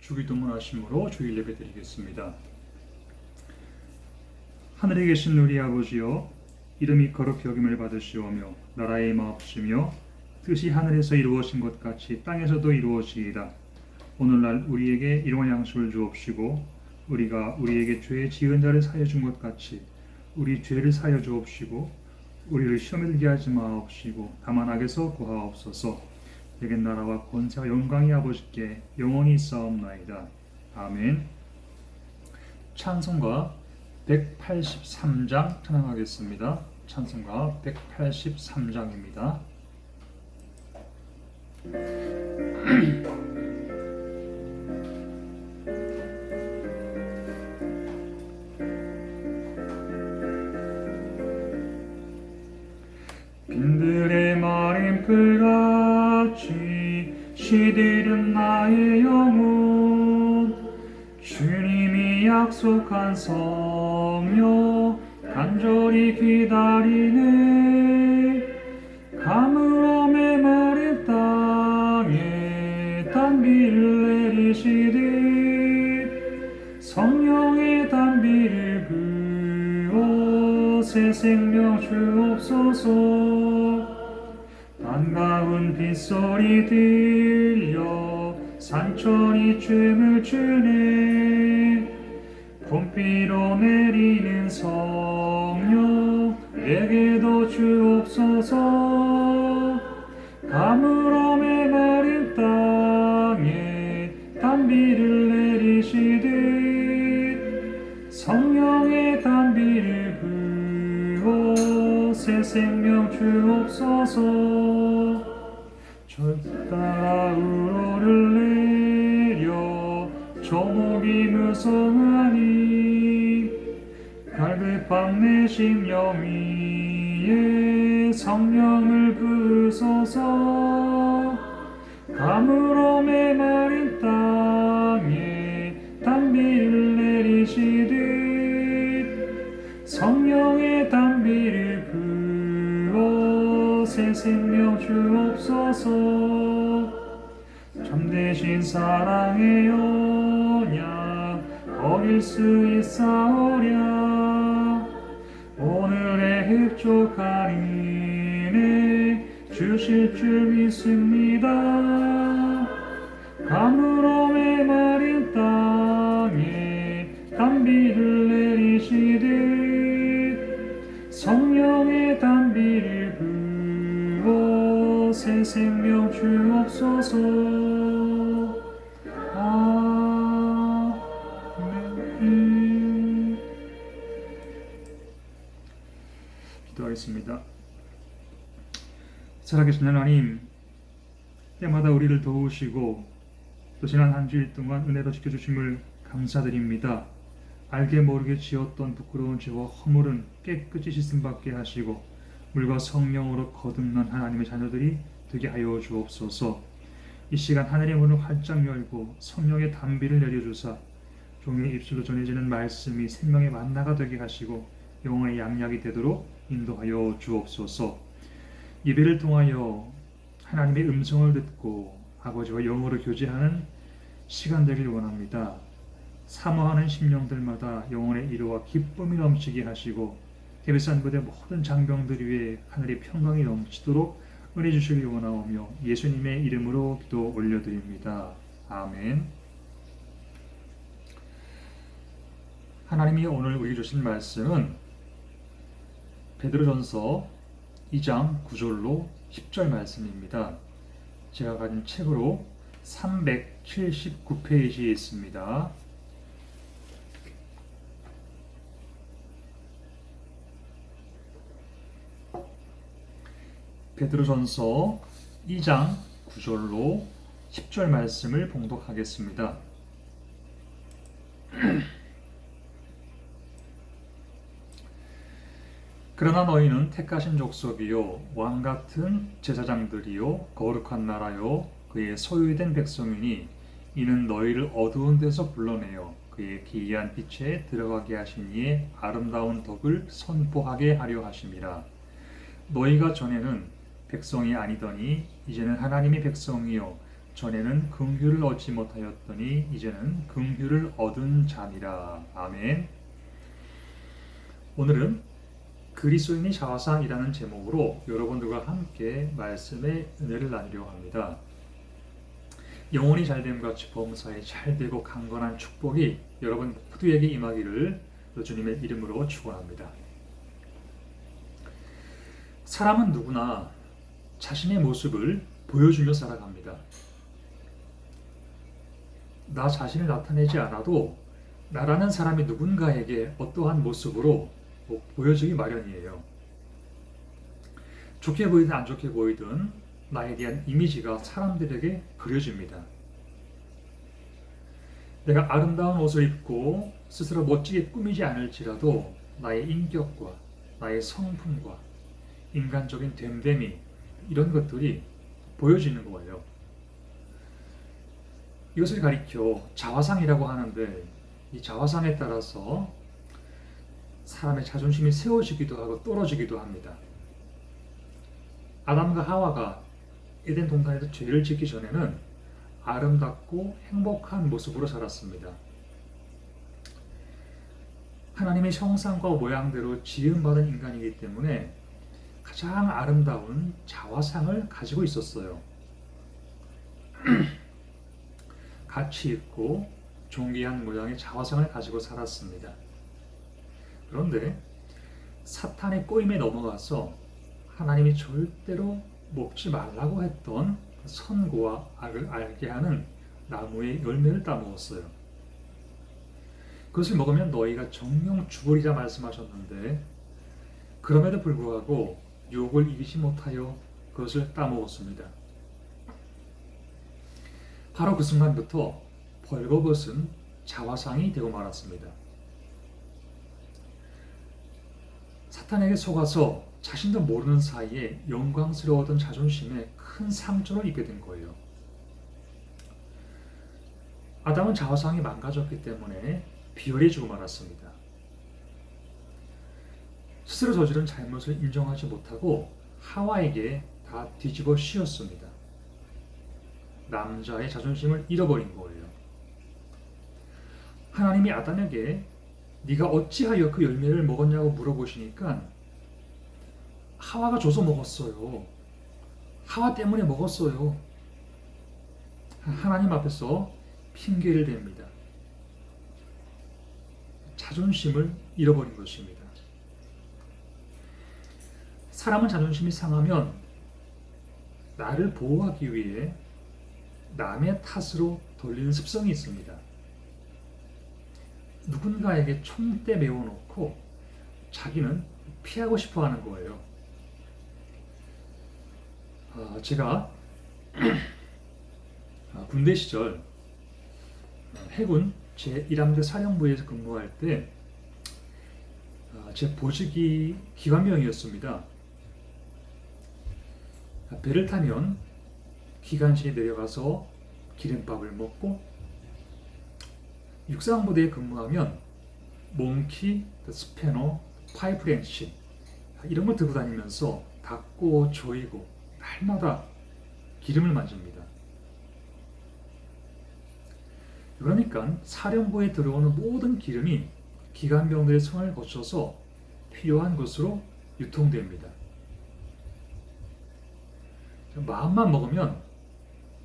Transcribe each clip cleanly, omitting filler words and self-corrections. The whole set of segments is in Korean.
주기도문 하심으로 주일 예배 드리겠습니다. 하늘에 계신 우리 아버지여, 이름이 거룩히 여김을 받으시오며 나라의 마옵시며 뜻이 하늘에서 이루어진 것 같이 땅에서도 이루어지이다. 오늘날 우리에게 일용할 양식을 주옵시고 우리가 우리에게 죄 지은 자를 사하여 준 것 같이 우리 죄를 사하여 주옵시고 우리를 시험에 들게 하지 마옵시고 다만 악에서 구하옵소서. 내겐 나라와 권세와 영광이 아버지께 영원히 있사옵나이다. 아멘. 찬송가 183장 찬양하겠습니다. 찬송가 183장입니다. 빈들의 마른 풀같이 시들은 나의 영혼, 주님이 약속한 성령 간절히 기다리네. 가물어 메마른 땅에 단비를 내리시듯 성령의 단비를 부어 새 생명 주옵소서. 반가운 빗소리 들려 산천이 춤을 추네. 봄비로 내리는 성령 내게도 주옵소서. 가물어 메마른 땅에 단비를 내리시듯 성령의 단비를 부어 새 생명 주옵소서. 절따라 우러를 내려 조목이 무성하니 갈급한 내 심령 위에 성령을 부으소서. 가물어 메마른 땅에 단비를 내리시듯 성령의 단비를 부어 새 생명 주옵소서. 참되신 사랑의 언약 어길 수 있사오랴. 오늘의 흡족한 은혜 주실 줄 믿습니다. 가물어 메마른 땅에 단비를 내리시듯 성령의 단비를 부어 새 생명 주옵소서. 아멘. 기도하겠습니다. 살아계신 하나님, 때마다 우리를 도우시고 또 지난 한 주일 동안 은혜로 지켜주심을 감사드립니다. 알게 모르게 지었던 부끄러운 죄와 허물은 깨끗이 씻음받게 하시고 물과 성령으로 거듭난 하나님의 자녀들이 되게 하여 주옵소서. 이 시간 하늘의 문을 활짝 열고 성령의 단비를 내려주사 종의 입술로 전해지는 말씀이 생명의 만나가 되게 하시고 영혼의 양약이 되도록 인도하여 주옵소서. 예배를 통하여 하나님의 음성을 듣고 아버지와 영으로 교제하는 시간 되길 원합니다. 사모하는 심령들마다 영혼의 이루와 기쁨이 넘치게 하시고 예배산 부대 모든 장병들 위에 하늘의 평강이 넘치도록 은혜 주시길 원하오며 예수님의 이름으로 기도 올려드립니다. 아멘. 하나님이 오늘 우리 주신 말씀은 베드로전서 2장 9절로 10절 말씀입니다. 제가 가진 책으로 379페이지에 있습니다. 베드로전서 2장 9절로 10절 말씀을 봉독하겠습니다. 그러나 너희는 택하신 족속이요 왕같은 제사장들이요 거룩한 나라요 그의 소유된 백성이니 이는 너희를 어두운 데서 불러내어 그의 기이한 빛에 들어가게 하신 이의 아름다운 덕을 선포하게 하려 하심이라. 너희가 전에는 백성이 아니더니 이제는 하나님의 백성이요 전에는 긍휼을 얻지 못하였더니 이제는 긍휼을 얻은 자니라. 아멘. 오늘은 그리스도인의 자화상이라는 제목으로 여러분들과 함께 말씀의 은혜를 나누려고 합니다. 영혼이 잘됨과 범사에 잘되고 강건한 축복이 여러분 모두에게 임하기를 주님의 이름으로 축원합니다. 사람은 누구나 자신의 모습을 보여주며 살아갑니다. 나 자신을 나타내지 않아도 나라는 사람이 누군가에게 어떠한 모습으로 보여주기 마련이에요. 좋게 보이든 안 좋게 보이든 나에 대한 이미지가 사람들에게 그려집니다. 내가 아름다운 옷을 입고 스스로 멋지게 꾸미지 않을지라도 나의 인격과 나의 성품과 인간적인 됨됨이 이런 것들이 보여지는 거예요. 이것을 가리켜 자화상이라고 하는데 이 자화상에 따라서 사람의 자존심이 세워지기도 하고 떨어지기도 합니다. 아담과 하와가 에덴 동산에서 죄를 짓기 전에는 아름답고 행복한 모습으로 살았습니다. 하나님의 형상과 모양대로 지음받은 인간이기 때문에 가장 아름다운 자화상을 가지고 있었어요. 가치 있고 존귀한 모양의 자화상을 가지고 살았습니다. 그런데 사탄의 꼬임에 넘어가서 하나님이 절대로 먹지 말라고 했던 선과 악을 알게 하는 나무의 열매를 따먹었어요. 그것을 먹으면 너희가 정령 죽으리라 말씀하셨는데 그럼에도 불구하고 유혹을 이기지 못하여 그것을 따먹었습니다. 바로 그 순간부터 벌거벗은 자화상이 되고 말았습니다. 사탄에게 속아서 자신도 모르는 사이에 영광스러웠던 자존심에 큰 상처를 입게 된 거예요. 아담은 자화상이 망가졌기 때문에 비열해지고 말았습니다. 스스로 저지른 잘못을 인정하지 못하고 하와에게 다 뒤집어 씌웠습니다. 남자의 자존심을 잃어버린 거예요. 하나님이 아담에게 네가 어찌하여 그 열매를 먹었냐고 물어보시니까 하와가 줘서 먹었어요. 하와 때문에 먹었어요. 하나님 앞에서 핑계를 댑니다. 자존심을 잃어버린 것입니다. 사람은 자존심이 상하면 나를 보호하기 위해 남의 탓으로 돌리는 습성이 있습니다. 누군가에게 총대 메워놓고 자기는 피하고 싶어 하는 거예요. 제가 군대 시절 해군 제1함대 사령부에서 근무할 때 제 보직이 기관병이었습니다. 배를 타면 기관실에 내려가서 기름밥을 먹고 육상부대에 근무하면 몽키, 스패너, 파이프렌치 이런 걸 들고 다니면서 닦고 조이고 날마다 기름을 만집니다. 그러니까 사령부에 들어오는 모든 기름이 기관병들의 손을 거쳐서 필요한 것으로 유통됩니다. 마음만 먹으면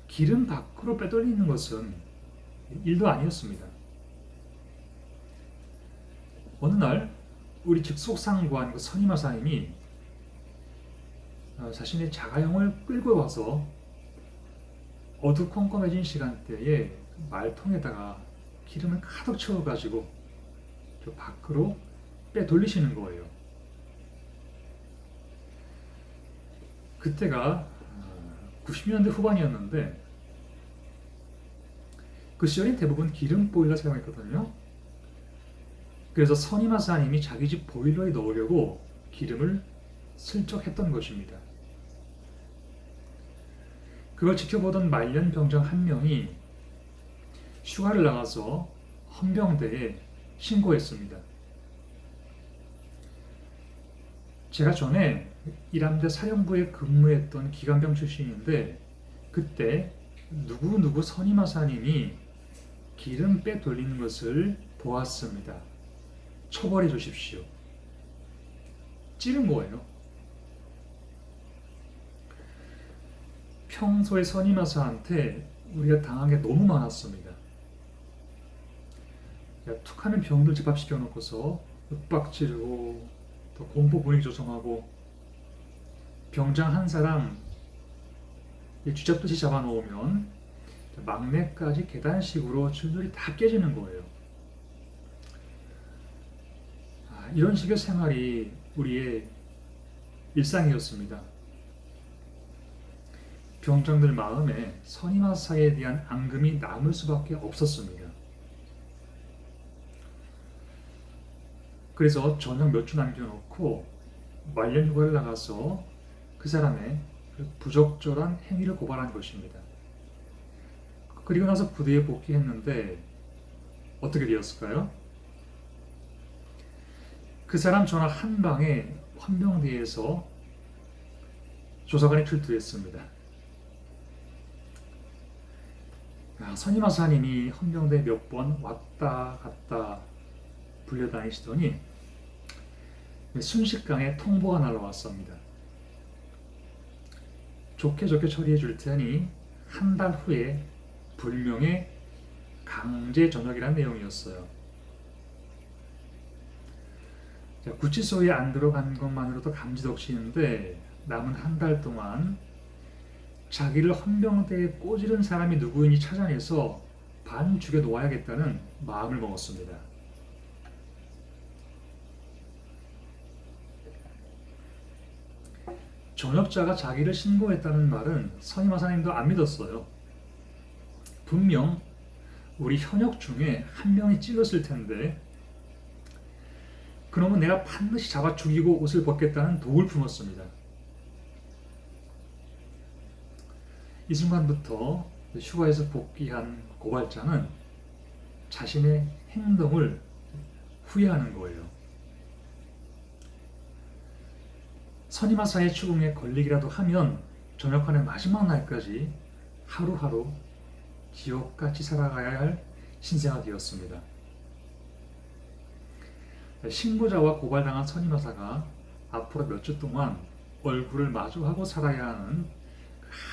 기름 밖으로 빼돌리는 것은 일도 아니었습니다. 어느 날 우리 직속상관 선임하사님이 자신의 자가용을 끌고 와서 어두컴컴해진 시간대에 말통에다가 기름을 가득 채워가지고 저 밖으로 빼돌리시는 거예요. 그때가 90년대 후반이었는데 그 시절엔 대부분 기름 보일러 사용했거든요. 그래서 선임하사님이 자기 집 보일러에 넣으려고 기름을 슬쩍 했던 것입니다. 그걸 지켜보던 말년 병장 한 명이 휴가를 나가서 헌병대에 신고했습니다. 제가 전에 1함대 사령부에 근무했던 기관병 출신인데 그때 누구 선임하사님이 기름 빼돌리는 것을 보았습니다. 처벌해 주십시오. 찌른 거예요. 평소에 선임하사한테 우리가 당한 게 너무 많았습니다. 툭하면 병들 집합시켜 놓고서 윽박 지르고 또 공포 분위기 조성하고 병장 한 사람 쥐잡듯이 잡아놓으면 막내까지 계단식으로 줄줄이 다 깨지는 거예요. 이런 식의 생활이 우리의 일상이었습니다. 병장들 마음에 선임하사에 대한 앙금이 남을 수밖에 없었습니다. 그래서 저녁 몇 주 남겨놓고 말년 휴가를 나가서 그 사람의 부적절한 행위를 고발한 것입니다. 그리고 나서 부대에 복귀했는데 어떻게 되었을까요? 그 사람 전화 한 방에 헌병대에서 조사관이 출두했습니다. 선임하사님이 헌병대에 몇 번 왔다 갔다 불려다니시더니 순식간에 통보가 날라왔습니다. 좋게 처리해 줄 테니 한 달 후에 불명예 강제 전역이라는 내용이었어요. 구치소에 안 들어간 것만으로도 감지덕지인데 남은 한 달 동안 자기를 헌병대에 꼬지른 사람이 누구인지 찾아내서 반 죽여 놓아야겠다는 마음을 먹었습니다. 전역자가 자기를 신고했다는 말은 선임하사님도 안 믿었어요. 분명 우리 현역 중에 한 명이 찔렀을 텐데 그놈은 내가 반드시 잡아 죽이고 옷을 벗겠다는 독을 품었습니다. 이 순간부터 휴가에서 복귀한 고발자는 자신의 행동을 후회하는 거예요. 선임하사의 추궁에 걸리기라도 하면 전역하는 마지막 날까지 하루하루 지옥같이 살아가야 할 신세가 되었습니다. 신고자와 고발당한 선임하사가 앞으로 몇 주 동안 얼굴을 마주하고 살아야 하는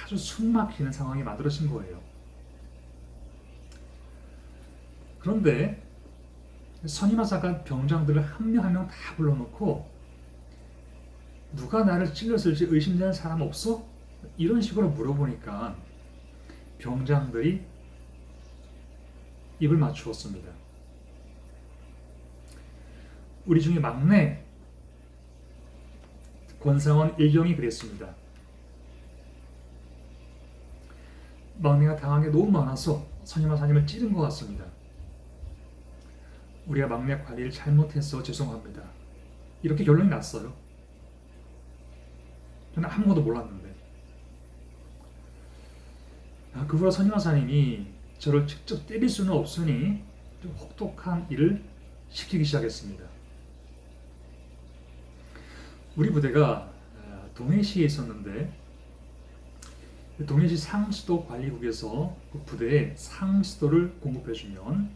아주 숨막히는 상황이 만들어진 거예요. 그런데 선임하사가 병장들을 한 명 한 명 다 불러놓고 누가 나를 찔렀을지 의심되는 사람 없어? 이런 식으로 물어보니까 병장들이 입을 맞추었습니다. 우리 중에 막내 권상원 일경이 그랬습니다. 막내가 당한 게 너무 많아서 선임하사님을 찌른 것 같습니다. 우리가 막내 관리를 잘못해서 죄송합니다. 이렇게 결론이 났어요. 저는 아무것도 몰랐는데. 그 후로 선임하사님이 저를 직접 때릴 수는 없으니 좀 혹독한 일을 시키기 시작했습니다. 우리 부대가 동해시에 있었는데 동해시 상수도 관리국에서 그 부대에 상수도를 공급해주면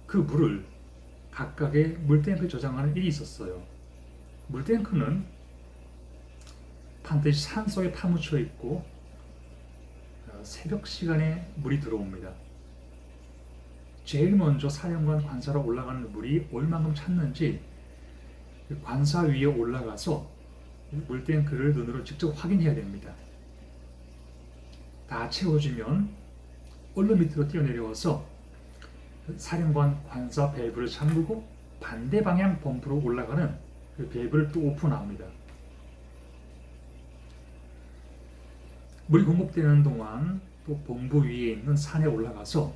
그 물을 각각의 물탱크에 저장하는 일이 있었어요. 물탱크는 반드시 산속에 파묻혀 있고 새벽 시간에 물이 들어옵니다. 제일 먼저 사령관 관사로 올라가는 물이 얼만큼 찼는지 관사 위에 올라가서 물탱크를 눈으로 직접 확인해야 됩니다. 다 채워지면 얼른 밑으로 뛰어내려와서 사령관 관사 밸브를 잠그고 반대 방향 펌프로 올라가는 그 밸브를 또 오픈합니다. 물이 공급되는 동안 또 본부 위에 있는 산에 올라가서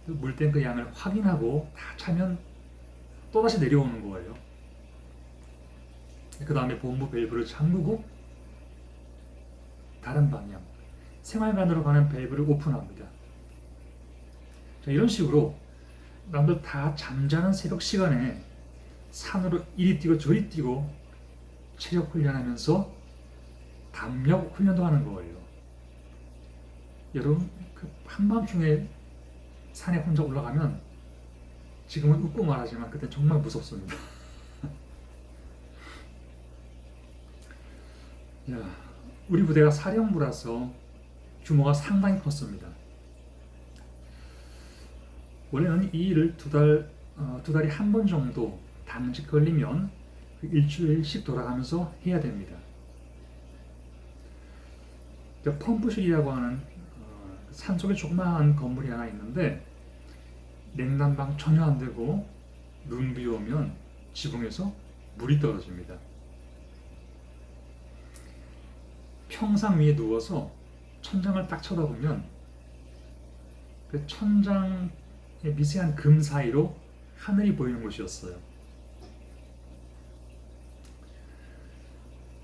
물탱크 양을 확인하고 다 차면 또다시 내려오는 거예요. 그 다음에 본부 밸브를 잠그고 다른 방향 생활관으로 가는 밸브를 오픈합니다. 자, 이런 식으로 남들 다 잠자는 새벽 시간에 산으로 이리 뛰고 저리 뛰고 체력 훈련하면서 담력 훈련도 하는 거예요. 여러분 그 한밤중에 산에 혼자 올라가면 지금은 웃고 말하지만 그때 정말 무섭습니다. 야, 우리 부대가 사령부라서 규모가 상당히 컸습니다. 원래는 이 일을 두 달에 한 번 정도 단식 걸리면 그 일주일씩 돌아가면서 해야 됩니다. 펌프실이라고 하는 산속에 조그마한 건물이 하나 있는데 냉난방 전혀 안 되고 눈 비 오면 지붕에서 물이 떨어집니다. 평상 위에 누워서 천장을 딱 쳐다보면 그 천장의 미세한 금 사이로 하늘이 보이는 곳이었어요.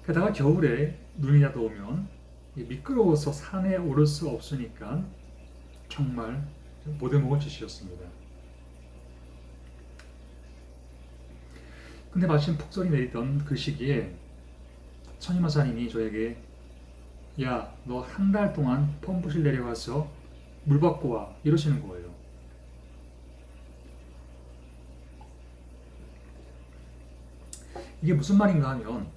게다가 겨울에 눈이라도 오면 미끄러워서 산에 오를 수 없으니까 정말 못해먹을 짓이었습니다. 근데 마침 폭설이 내리던 그 시기에 선임하사님이 저에게 야, 너 한 달 동안 펌프실 내려가서 물 받고 와 이러시는 거예요. 이게 무슨 말인가 하면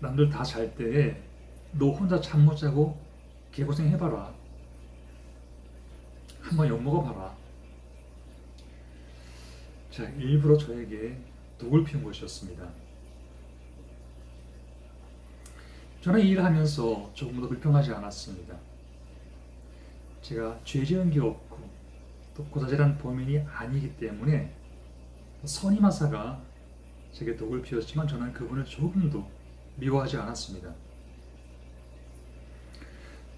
남들 다 잘 때 너 혼자 잠 못 자고 개고생 해봐라. 한번 엿먹어봐라. 자, 일부러 저에게 독을 피운 것이었습니다. 저는 이 일을 하면서 조금 더 불평하지 않았습니다. 제가 죄 지은 게 없고 또 고자질한 범인이 아니기 때문에 선임하사가 제게 독을 피웠지만 저는 그분을 조금도 미워하지 않았습니다.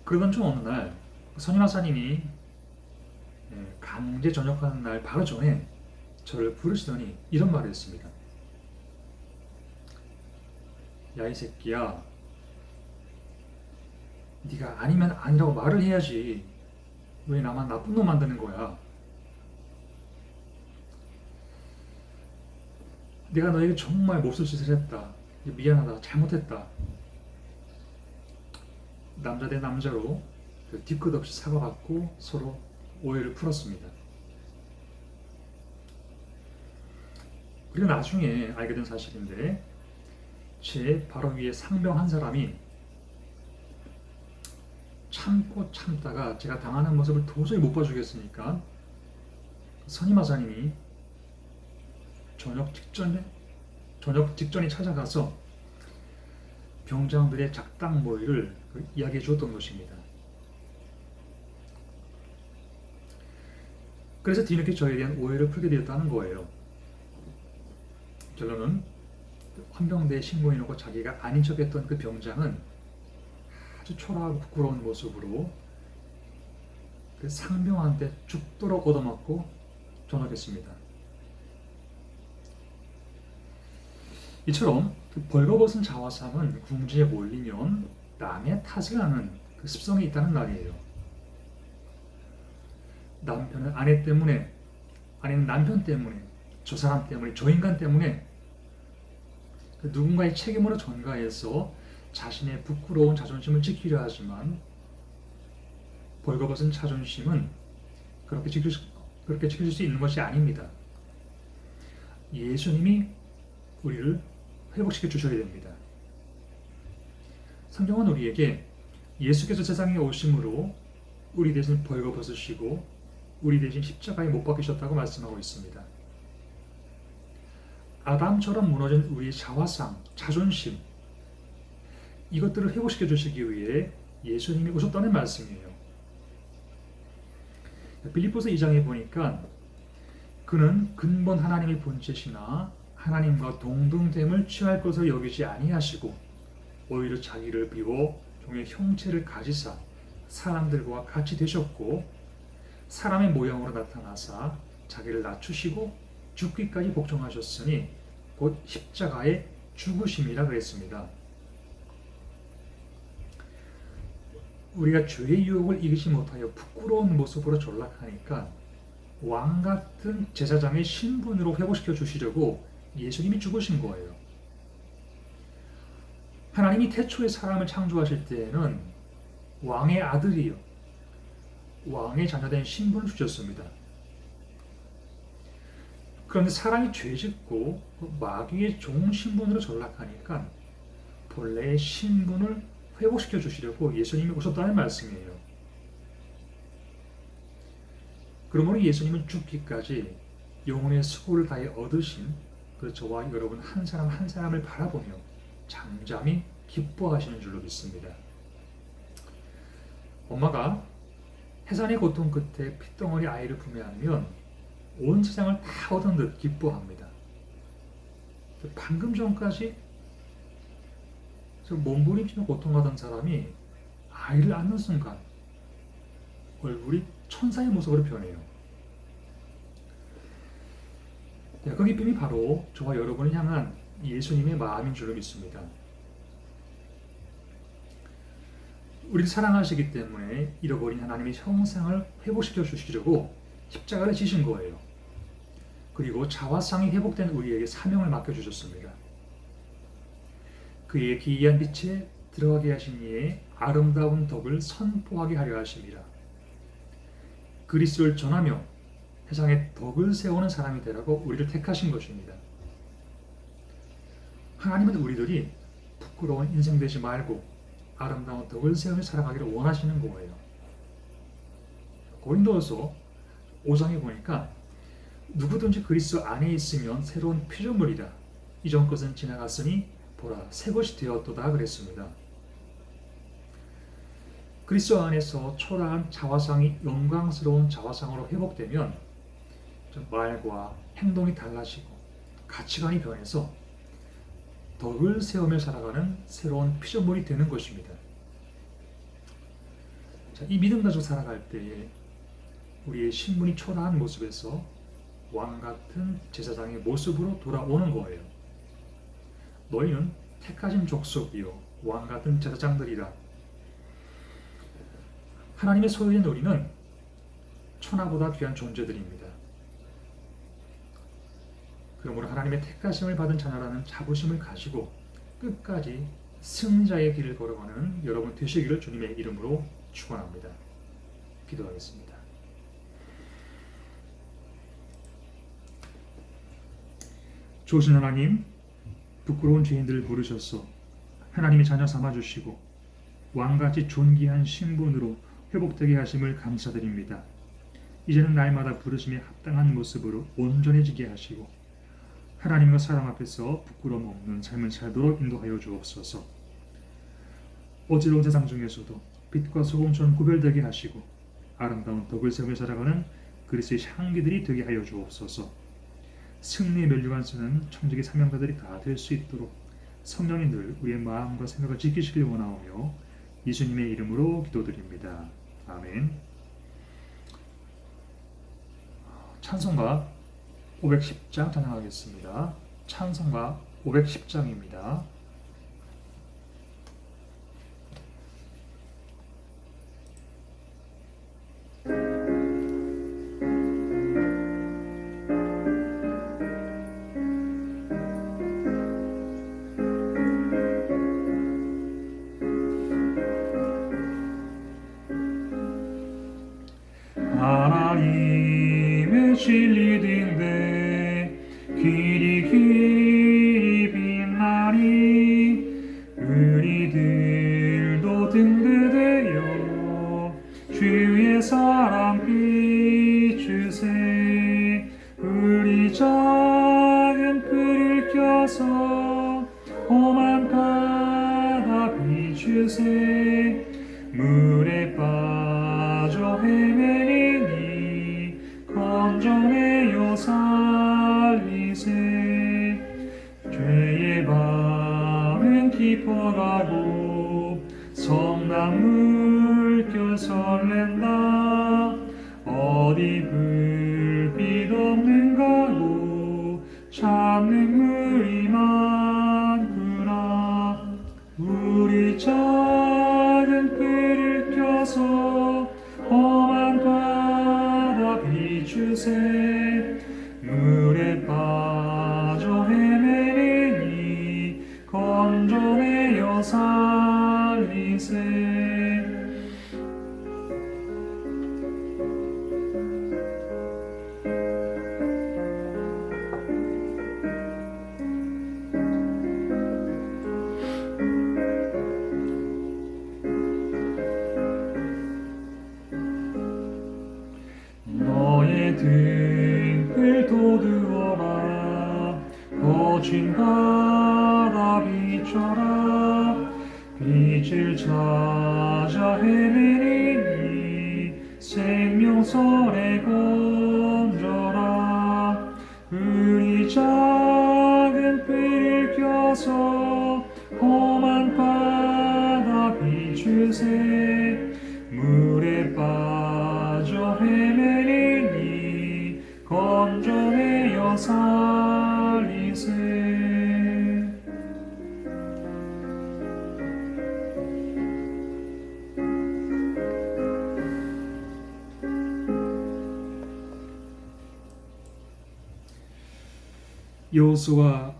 그러던 중 어느 날 선임하사님이 강제 전역하는 날 바로 전에 저를 부르시더니 이런 말을 했습니다. 야, 이 새끼야, 네가 아니면 아니라고 말을 해야지 왜 나만 나쁜 놈 만드는 거야. 내가 너에게 정말 몹쓸 짓을 했다. 미안하다. 잘못했다. 남자 대 남자로 뒤끝 없이 사과받고 서로 오해를 풀었습니다. 그리고 나중에 알게 된 사실인데 제 바로 위에 상병 한 사람이 참고 참다가 제가 당하는 모습을 도저히 못 봐주겠으니까 선임하사님이 저녁 직전에 찾아가서 병장들의 작당 모의를 이야기해 주었던 것입니다. 그래서 뒤늦게 저에 대한 오해를 풀게 되었다는 거예요. 결론은 헌병대에 신고해놓고 자기가 아닌 척했던 그 병장은 아주 초라하고 부끄러운 모습으로 그 상병한테 죽도록 얻어맞고 전역했습니다. 이처럼 그 벌거벗은 자화상은 궁지에 몰리면 남의 탓을 하는 그 습성이 있다는 말이에요. 남편은 아내 때문에, 아내는 남편 때문에, 저 사람 때문에, 저 인간 때문에 그 누군가의 책임으로 전가해서 자신의 부끄러운 자존심을 지키려 하지만 벌거벗은 자존심은 그렇게 지킬 수 있는 것이 아닙니다. 예수님이 우리를 회복시켜 주셔야 됩니다. 성경은 우리에게 예수께서 세상에 오심으로 우리 대신 벌거벗으시고 우리 대신 십자가에 못 박히셨다고 말씀하고 있습니다. 아담처럼 무너진 우리의 자화상, 자존심, 이것들을 회복시켜 주시기 위해 예수님이 오셨다는 말씀이에요. 빌립보서 2장에 보니까 그는 근본 하나님의 본체시나 하나님과 동등됨을 취할 것을 여기지 아니하시고 오히려 자기를 비워 종의 형체를 가지사 사람들과 같이 되셨고 사람의 모양으로 나타나사 자기를 낮추시고 죽기까지 복종하셨으니 곧 십자가의 죽으심이라 그랬습니다. 우리가 죄의 유혹을 이기지 못하여 부끄러운 모습으로 전락하니까 왕 같은 제사장의 신분으로 회복시켜 주시려고 예수님이 죽으신 거예요. 하나님이 태초에 사람을 창조하실 때에는 왕의 아들이요 왕의 자녀된 신분을 주셨습니다. 그런데 사람이 죄짓고 마귀의 종 신분으로 전락하니까 본래의 신분을 회복시켜 주시려고 예수님이 오셨다는 말씀이에요. 그러므로 예수님은 죽기까지 영혼의 수고를 다해 얻으신 그 저와 여러분 한 사람 한 사람을 바라보며 잠잠히 기뻐하시는 줄로 믿습니다. 엄마가 해산의 고통 끝에 핏덩어리 아이를 품에 안으면 온 세상을 다 얻은 듯 기뻐합니다. 방금 전까지 몸부림치며 고통하던 사람이 아이를 안는 순간 얼굴이 천사의 모습으로 변해요. 그 기쁨이 바로 저와 여러분을 향한 예수님의 마음인 줄로 믿습니다. 우리를 사랑하시기 때문에 잃어버린 하나님의 형상을 회복시켜 주시려고 십자가를 지신 거예요. 그리고 자화상이 회복된 우리에게 사명을 맡겨주셨습니다. 그의 기이한 빛에 들어가게 하신 이의 아름다운 덕을 선포하게 하려 하십니다. 그리스도를 전하며 세상에 덕을 세우는 사람이 되라고 우리를 택하신 것입니다. 하나님은 우리들이 부끄러운 인생 되지 말고 아름다운 덕을 세우며 살아가기를 원하시는 거예요. 고린도서 5장에 보니까 누구든지 그리스도 안에 있으면 새로운 피조물이라 이전 것은 지나갔으니 보라 새 것이 되었도다 그랬습니다. 그리스도 안에서 초라한 자화상이 영광스러운 자화상으로 회복되면 말과 행동이 달라지고 가치관이 변해서 덕을 세우며 살아가는 새로운 피조물이 되는 것입니다. 이 믿음 가지고 살아갈 때에 우리의 신분이 초라한 모습에서 왕 같은 제사장의 모습으로 돌아오는 거예요. 너희는 택하신 족속이요 왕 같은 제사장들이라. 하나님의 소유인 우리는 천하보다 귀한 존재들입니다. 그러므로 하나님의 택하심을 받은 자녀라는 자부심을 가지고 끝까지 승자의 길을 걸어가는 여러분 되시기를 주님의 이름으로 축원합니다. 기도하겠습니다. 좋으신 하나님, 부끄러운 죄인들을 부르셔서 하나님의 자녀 삼아주시고 왕같이 존귀한 신분으로 회복되게 하심을 감사드립니다. 이제는 날마다 부르심에 합당한 모습으로 온전해지게 하시고 하나님과 사람 앞에서 부끄러움 없는 삶을 살도록 인도하여 주옵소서. 어지러운 세상 중에서도 빛과 소금처럼 구별되게 하시고 아름다운 덕을 세우며 살아가는 그리스도의 향기들이 되게 하여 주옵소서. 승리의 면류관 쓰는 청지기 사명자들이 다 될 수 있도록 성령님 늘 우리의 마음과 생각을 지키시길 원하오며 예수님의 이름으로 기도드립니다. 아멘. 찬송가 510장 찬양하겠습니다. 찬송가 510장입니다. 하나님의 진리된데 길이 길이 빛나니 우리들도 등대되어 주의 사랑 비추세. 우리 작은 불을 켜서 험한 바다 비추세. 물에 빠져 헤매니 건져내어 살리세. 죄의 밤은 깊어가고 성난 물결 설렌다. 어디 불빛 없는 가로 찾는 물이 많구나. 우리 작은 불을 켜서 험한 바다 비추세. 물에 빠져 헤매니 건져내어 살리세. 등을 돋우어라. 거친 바다 비춰라. 빛을 찾아 헤매니 생명선에 건져라. 우리 작은 삐를 껴서 험한 바다 비추세. 물에 빠져 헤매니 건져내어 살리세. 여호수아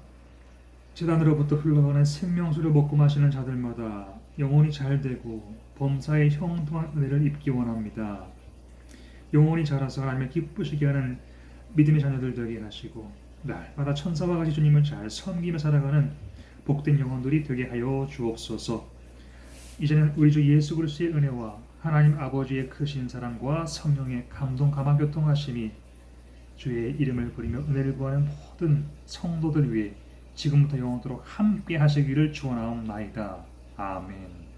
제단으로부터 흘러가는 생명수를 먹고 마시는 자들마다 영혼이 잘되고 범사에 형통한 은혜를 입기 원합니다. 영혼이 자라서 하나님을 기쁘시게 하는 믿음의 자녀들 되게 하시고 날마다 천사와 같이 주님을 잘 섬기며 살아가는 복된 영혼들이 되게 하여 주옵소서. 이제는 우리 주 예수 그리스도의 은혜와 하나님 아버지의 크신 사랑과 성령의 감동 감화 교통하심이 주의 이름을 부리며 은혜를 구하는 모든 성도들 위해 지금부터 영원토록 함께 하시기를 축원하옵나이다. 아멘.